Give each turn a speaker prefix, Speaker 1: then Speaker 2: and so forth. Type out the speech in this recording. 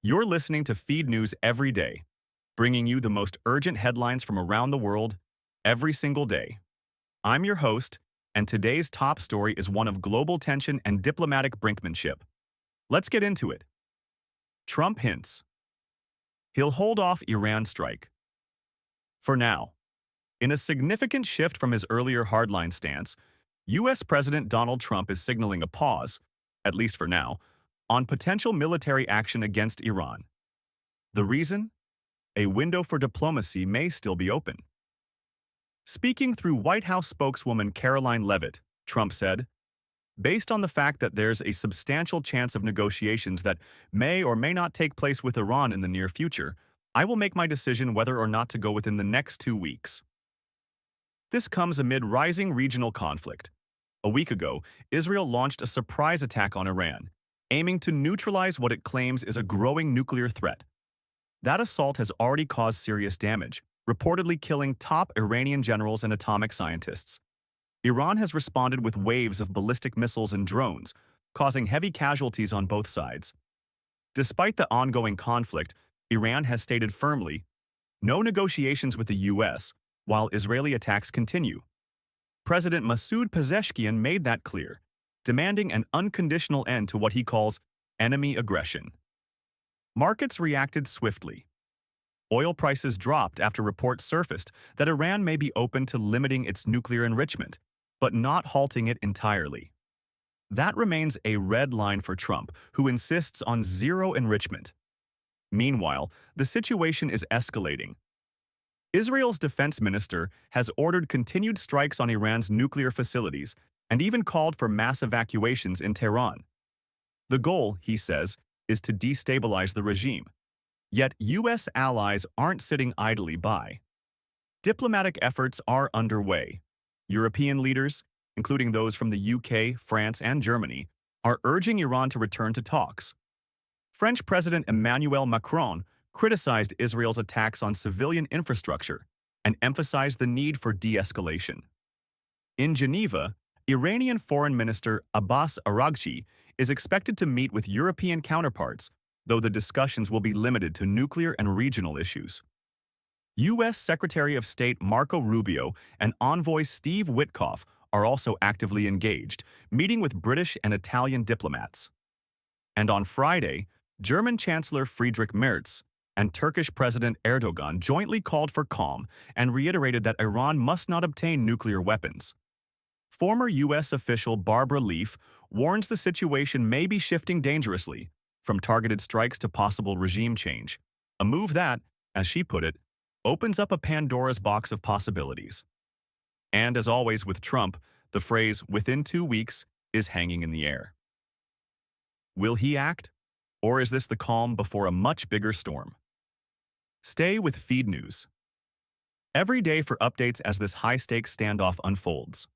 Speaker 1: You're listening to Feed News every day, bringing you the most urgent headlines from around the world every single day. I'm your host, and today's top story is one of global tension and diplomatic brinkmanship. Let's get into it. Trump hints he'll hold off Iran strike. For now, in a significant shift from his earlier hardline stance, U.S. President Donald Trump is signaling a pause, at least for now, on potential military action against Iran. The reason? A window for diplomacy may still be open. Speaking through White House spokeswoman Caroline Leavitt, Trump said, "Based on the fact that there's a substantial chance of negotiations that may or may not take place with Iran in the near future, I will make my decision whether or not to go within the next 2 weeks." This comes amid rising regional conflict. A week ago, Israel launched a surprise attack on Iran, aiming to neutralize what it claims is a growing nuclear threat. That assault has already caused serious damage, reportedly killing top Iranian generals and atomic scientists. Iran has responded with waves of ballistic missiles and drones, causing heavy casualties on both sides. Despite the ongoing conflict, Iran has stated firmly, no negotiations with the U.S., while Israeli attacks continue. President Masoud Pezeshkian made that clear, demanding an unconditional end to what he calls enemy aggression. Markets reacted swiftly. Oil prices dropped after reports surfaced that Iran may be open to limiting its nuclear enrichment, but not halting it entirely. That remains a red line for Trump, who insists on zero enrichment. Meanwhile, the situation is escalating. Israel's defense minister has ordered continued strikes on Iran's nuclear facilities and even called for mass evacuations in Tehran. The goal, he says, is to destabilize the regime. Yet U.S. allies aren't sitting idly by. Diplomatic efforts are underway. European leaders, including those from the UK, France, and Germany, are urging Iran to return to talks. French President Emmanuel Macron criticized Israel's attacks on civilian infrastructure and emphasized the need for de-escalation. In Geneva, Iranian Foreign Minister Abbas Araghchi is expected to meet with European counterparts, though the discussions will be limited to nuclear and regional issues. U.S. Secretary of State Marco Rubio and envoy Steve Witkoff are also actively engaged, meeting with British and Italian diplomats. And on Friday, German Chancellor Friedrich Merz and Turkish President Erdogan jointly called for calm and reiterated that Iran must not obtain nuclear weapons. Former U.S. official Barbara Leaf warns the situation may be shifting dangerously, from targeted strikes to possible regime change, a move that, as she put it, opens up a Pandora's box of possibilities. And as always with Trump, the phrase "within 2 weeks" is hanging in the air. Will he act? Or is this the calm before a much bigger storm? Stay with Feed News every day for updates as this high-stakes standoff unfolds.